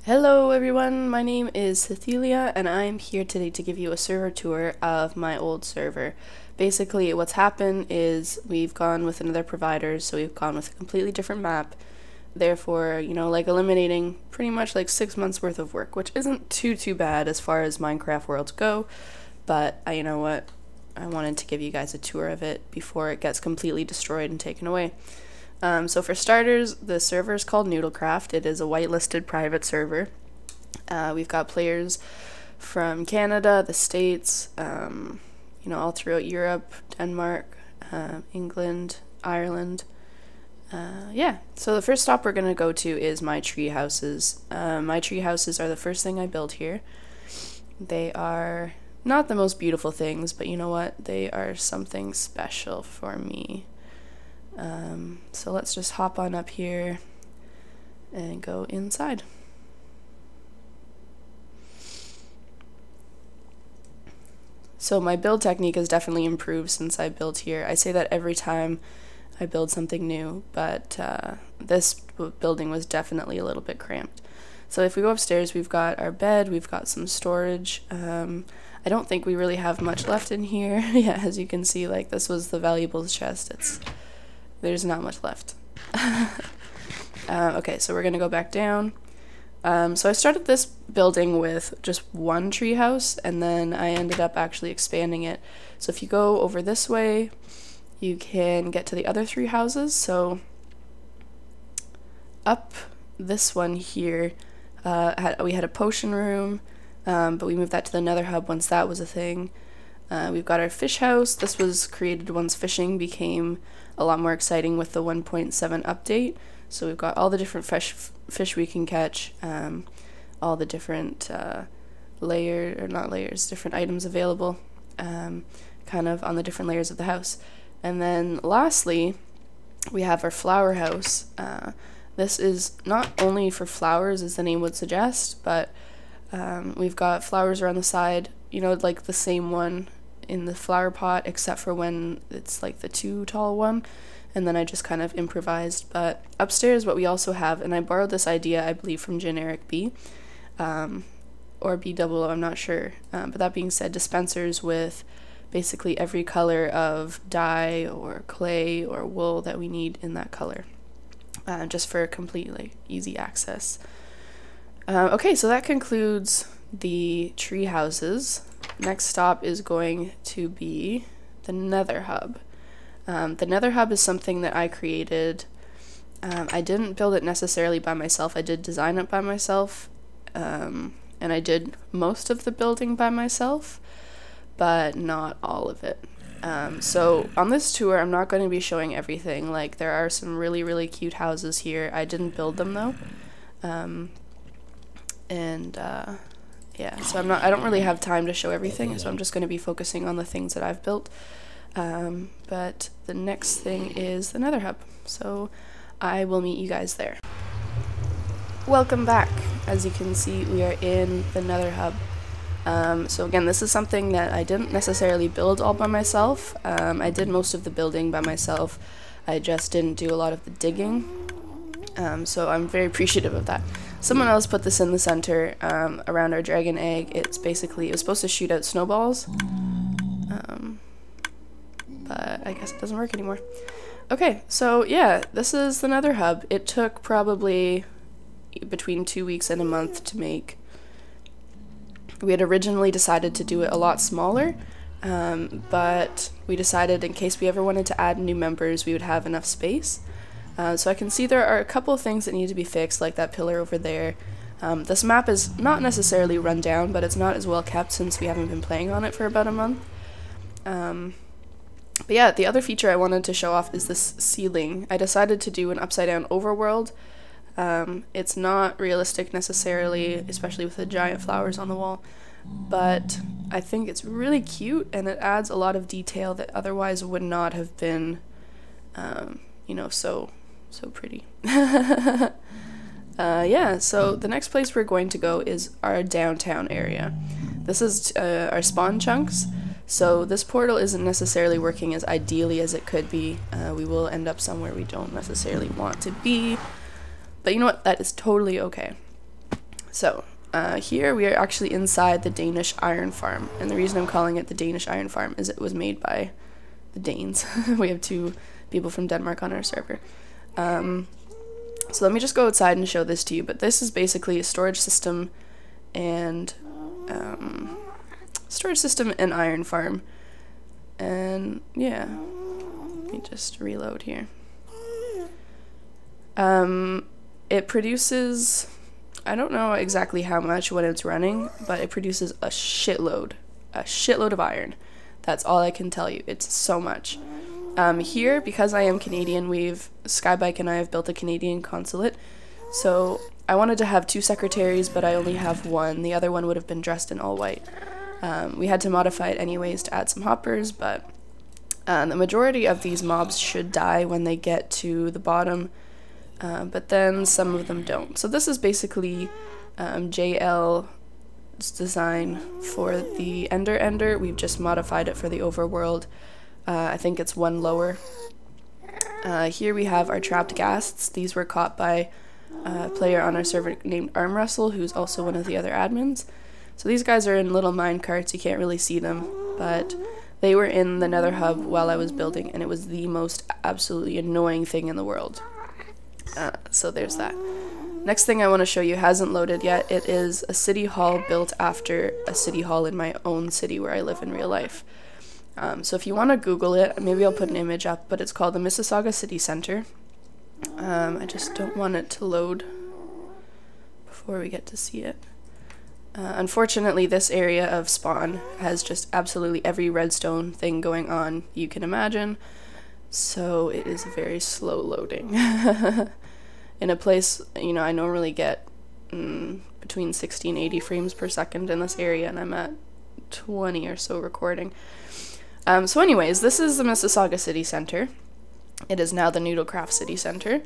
Hello everyone, my name is Cecilia and I'm here today to give you a server tour of my old server. Basically what's happened is we've gone with another provider, so we've gone with a completely different map. Therefore, like eliminating pretty much like 6 months worth of work, which isn't too bad as far as Minecraft worlds go, but you know what, I wanted to give you guys a tour of it before it gets completely destroyed and taken away. So for starters, the server is called Noodlecraft. It is a whitelisted private server. We've got players from Canada, the States, all throughout Europe, Denmark, England, Ireland. Yeah, so the first stop we're going to go to is my tree houses. My tree houses are the first thing I built here. They are not the most beautiful things, but you know what? They are something special for me. So let's just hop on up here and go inside. So my build technique has definitely improved since I built here. I say that every time I build something new, but this building was definitely a little bit cramped. So if we go upstairs, we've got our bed, we've got some storage. I don't think we really have much left in here. Yeah, as you can see, like this was the valuables chest. There's not much left. Okay, so we're gonna go back down. So I started this building with just one tree house, and then I ended up actually expanding it. So if you go over this way, you can get to the other 3 houses. So up this one here, we had a potion room, but we moved that to the Nether Hub once that was a thing. We've got our fish house. This was created once fishing became a lot more exciting with the 1.7 update. So we've got all the different fish we can catch, all the different different items available, kind of on the different layers of the house. And then lastly, we have our flower house. This is not only for flowers, as the name would suggest, but we've got flowers around the side, like the same one in the flower pot, except for when it's like the too tall one, and then I just kind of improvised. But upstairs what we also have, and I borrowed this idea I believe from Generic B, or B00, I'm not sure, but that being said, dispensers with basically every color of dye or clay or wool that we need in that color, just for completely easy access. Okay, so that concludes the tree houses. Next stop is going to be the Nether Hub. The Nether Hub is something that I created. I didn't build it necessarily by myself. I did design it by myself, and I did most of the building by myself, but not all of it. So on this tour, I'm not going to be showing everything. Like, there are some really cute houses here. I didn't build them though. Yeah, so I don't really have time to show everything, so I'm just going to be focusing on the things that I've built. But the next thing is the Nether Hub, so I will meet you guys there. Welcome back. As you can see, we are in the Nether Hub. So again, this is something that I didn't necessarily build all by myself. I did most of the building by myself. I just didn't do a lot of the digging. So I'm very appreciative of that. Someone else put this in the center around our dragon egg. It was supposed to shoot out snowballs, but I guess it doesn't work anymore. Okay, so yeah, this is the Nether Hub. It took probably between 2 weeks and a month to make. We had originally decided to do it a lot smaller, but we decided in case we ever wanted to add new members, we would have enough space. So I can see there are a couple of things that need to be fixed, like that pillar over there. This map is not necessarily run down, but it's not as well kept since we haven't been playing on it for about a month. But yeah, the other feature I wanted to show off is this ceiling. I decided to do an upside down overworld. It's not realistic necessarily, especially with the giant flowers on the wall, but I think it's really cute and it adds a lot of detail that otherwise would not have been, so pretty. Yeah, so the next place we're going to go is our downtown area. This is our spawn chunks. So this portal isn't necessarily working as ideally as it could be. We will end up somewhere we don't necessarily want to be. But you know what? That is totally okay. So here we are actually inside the Danish iron farm, and the reason I'm calling it the Danish iron farm is it was made by the Danes. We have 2 people from Denmark on our server. So let me just go outside and show this to you, but this is basically a storage system and iron farm. And yeah, let me just reload here. It produces, I don't know exactly how much when it's running, but it produces a shitload of iron. That's all I can tell you. It's so much. Here, because I am Canadian, Skybike and I have built a Canadian consulate. So I wanted to have 2 secretaries, but I only have 1. The other one would have been dressed in all white. We had to modify it anyways to add some hoppers, but the majority of these mobs should die when they get to the bottom, but then some of them don't. So this is basically JL's design for the Ender. We've just modified it for the overworld. I think it's 1 lower. Here we have our trapped ghasts. These were caught by a player on our server named Armwrestle, who's also one of the other admins. So these guys are in little mine carts. You can't really see them, but they were in the Nether Hub while I was building, and it was the most absolutely annoying thing in the world. So there's that. Next thing I want to show you hasn't loaded yet. It is a city hall built after a city hall in my own city where I live in real life. So if you want to Google it, maybe I'll put an image up, but it's called the Mississauga City Center. I just don't want it to load before we get to see it. Unfortunately, this area of spawn has just absolutely every redstone thing going on you can imagine, so it is very slow loading. In a place, you know, I normally get between 60 and 80 frames per second in this area, and I'm at 20 or so recording. So anyways, this is the Mississauga City Center. It is now the Noodlecraft City Center.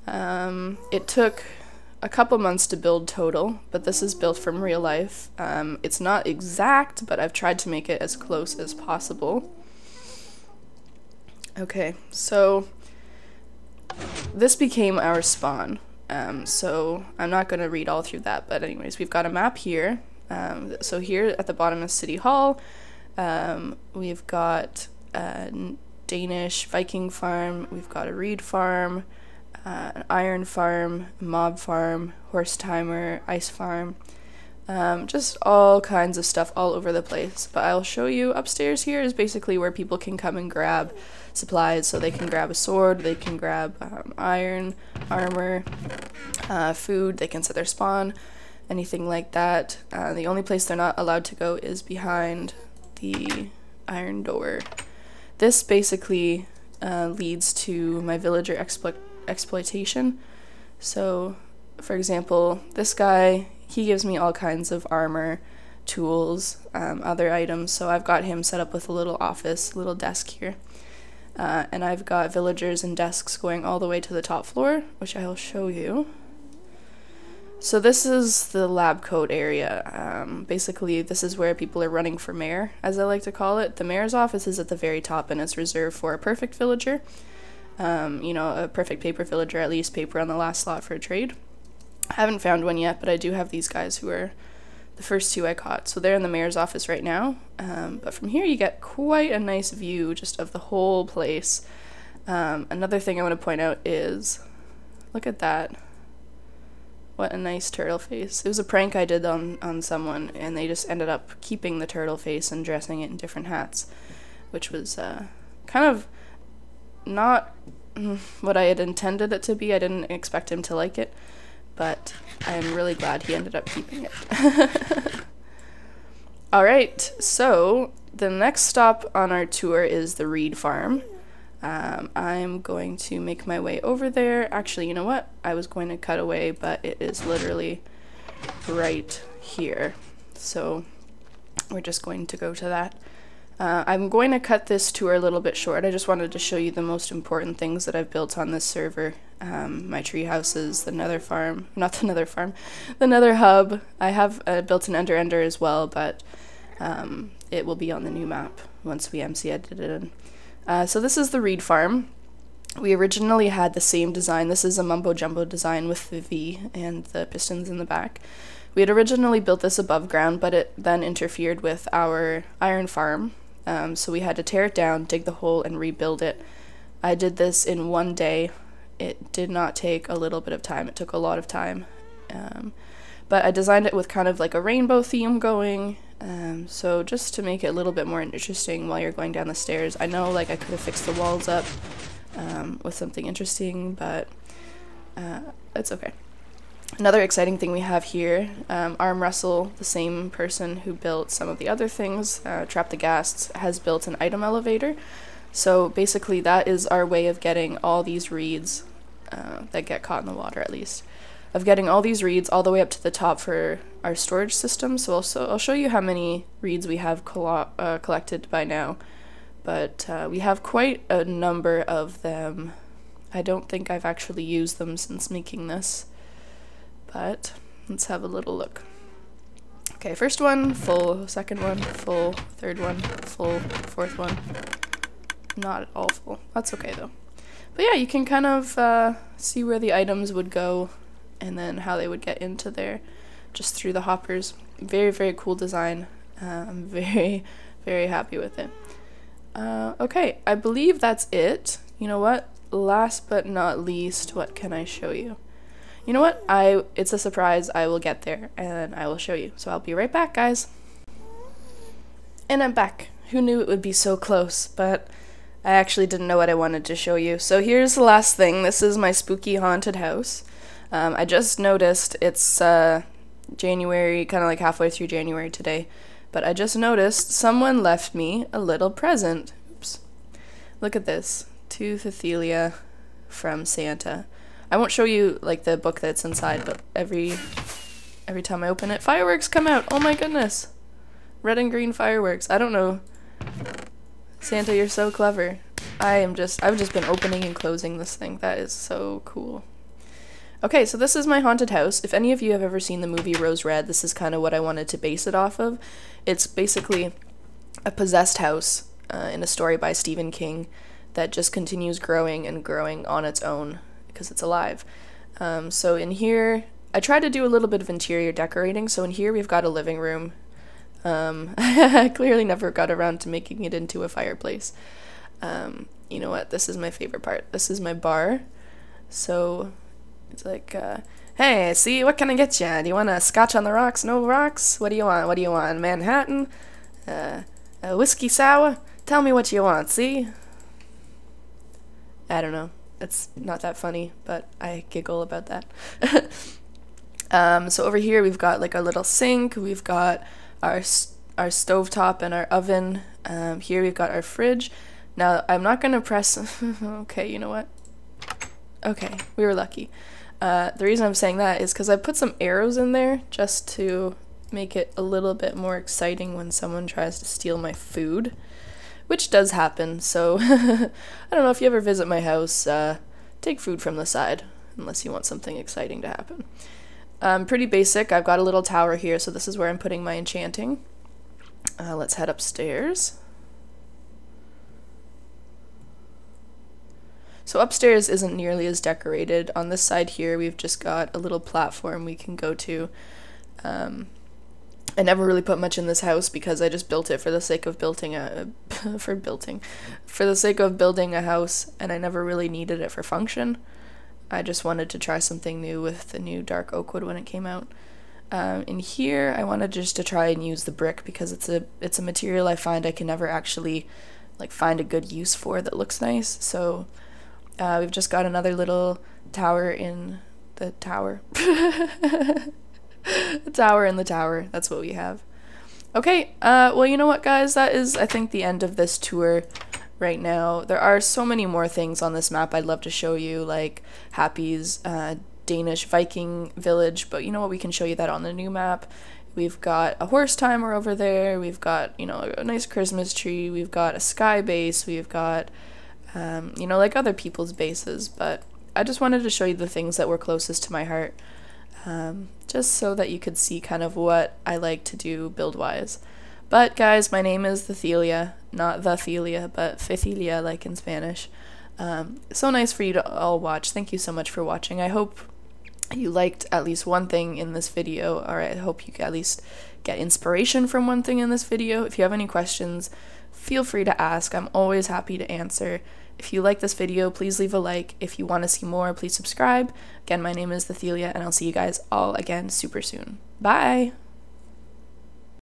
It took a couple months to build total, but this is built from real life. It's not exact, but I've tried to make it as close as possible. Okay, so this became our spawn. So I'm not going to read all through that, but anyways, we've got a map here. So here at the bottom is City Hall. We've got a Danish Viking farm, we've got a reed farm, an iron farm, mob farm, horse timer, ice farm, just all kinds of stuff all over the place. But I'll show you upstairs here is basically where people can come and grab supplies, so they can grab a sword, they can grab iron, armor, food, they can set their spawn, anything like that. The only place they're not allowed to go is behind the iron door. This basically leads to my villager exploitation. So, for example, this guy, he gives me all kinds of armor, tools, other items. So I've got him set up with a little office, little desk here. And I've got villagers and desks going all the way to the top floor, which I'll show you. So this is the lab coat area. Basically, this is where people are running for mayor, as I like to call it. The mayor's office is at the very top, and it's reserved for a perfect villager. You know, a perfect paper villager, at least paper on the last slot for a trade. I haven't found one yet, but I do have these guys who are the first 2 I caught. So they're in the mayor's office right now. But from here you get quite a nice view just of the whole place. Another thing I want to point out is, look at that. What a nice turtle face. It was a prank I did on someone, and they just ended up keeping the turtle face and dressing it in different hats, which was kind of not what I had intended it to be. I didn't expect him to like it, but I'm really glad he ended up keeping it. Alright, so the next stop on our tour is the reed farm. I'm going to make my way over there. Actually, you know what? I was going to cut away, but it is literally right here. So we're just going to go to that. I'm going to cut this tour a little bit short. I just wanted to show you the most important things that I've built on this server. My tree houses, the nether farm, not the nether farm, the nether hub. I have built an ender as well, but it will be on the new map once we MC edit it in. So this is the reed farm. We originally had the same design. This is a mumbo jumbo design with the V and the pistons in the back. We had originally built this above ground, but it then interfered with our iron farm. So we had to tear it down, dig the hole, and rebuild it. I did this in one day. It did not take a little bit of time. It took a lot of time. But I designed it with kind of like a rainbow theme going. So just to make it a little bit more interesting while you're going down the stairs. I know like I could have fixed the walls up with something interesting, but it's okay. Another exciting thing we have here, Arm Russell, the same person who built some of the other things, Trap the Ghasts, has built an item elevator. So basically that is our way of getting all these reeds that get caught in the water, at least, of getting all these reeds all the way up to the top for our storage system. So I'll show you how many reeds we have collected by now, but we have quite a number of them. I don't think I've actually used them since making this, but let's have a little look. Okay, first one, full. Second one, full. Third one, full. Fourth one, not at all full. That's okay though. But yeah, you can kind of see where the items would go and then how they would get into there just through the hoppers. Very, very cool design. I'm very, very happy with it. Okay, I believe that's it. You know what? Last but not least, what can I show you? You know what? It's a surprise. I will get there and I will show you. So I'll be right back, guys. And I'm back. Who knew it would be so close? But I actually didn't know what I wanted to show you. So here's the last thing. This is my spooky haunted house. I just noticed it's January, kind of like halfway through January today. But I just noticed someone left me a little present. Oops. Look at this. To Cecilia from Santa. I won't show you like the book that's inside, but every time I open it, fireworks come out. Oh my goodness. Red and green fireworks. I don't know. Santa, you're so clever. I've just been opening and closing this thing. That is so cool. Okay, so this is my haunted house. If any of you have ever seen the movie Rose Red, this is kind of what I wanted to base it off of. It's basically a possessed house in a story by Stephen King that just continues growing and growing on its own because it's alive. So in here, I tried to do a little bit of interior decorating. So in here we've got a living room. I clearly never got around to making it into a fireplace. You know what? This is my favorite part. This is my bar. So it's like, hey, see, what can I get you? Do you want a scotch on the rocks? No rocks? What do you want? What do you want? Manhattan? A whiskey sour? Tell me what you want, see? I don't know. It's not that funny, but I giggle about that. So over here we've got like our little sink, we've got our stovetop and our oven. Here we've got our fridge. Now I'm not gonna press. Okay, you know what? Okay, we were lucky. The reason I'm saying that is because I put some arrows in there just to make it a little bit more exciting when someone tries to steal my food. Which does happen, so I don't know if you ever visit my house, take food from the side, unless you want something exciting to happen. Pretty basic. I've got a little tower here, so this is where I'm putting my enchanting. Let's head upstairs. So upstairs isn't nearly as decorated. On this side here, we've just got a little platform we can go to. I never really put much in this house because I just built it for the sake of building a house, and I never really needed it for function. I just wanted to try something new with the new dark oak wood when it came out. In here, I wanted just to try and use the brick because it's a material I find I can never actually like find a good use for that looks nice. So we've just got another little tower in the tower. The tower in the tower, that's what we have. Okay, well, you know what, guys, that is, I think, the end of this tour right now. There are so many more things on this map I'd love to show you, like Happy's Danish Viking village, but you know what, we can show you that on the new map. We've got a horse timer over there, we've got, you know, a nice Christmas tree, we've got a sky base, we've got, you know, like other people's bases, but I just wanted to show you the things that were closest to my heart. Just so that you could see kind of what I like to do build-wise. But guys, my name is Thethelia, not Thethelia, but Thethelia like in Spanish. So nice for you to all watch. Thank you so much for watching. I hope you liked at least one thing in this video, or I hope you at least get inspiration from one thing in this video. If you have any questions, feel free to ask. I'm always happy to answer. If you like this video, please leave a like. If you want to see more, please subscribe. Again, my name is Thethelia, and I'll see you guys all again super soon. Bye!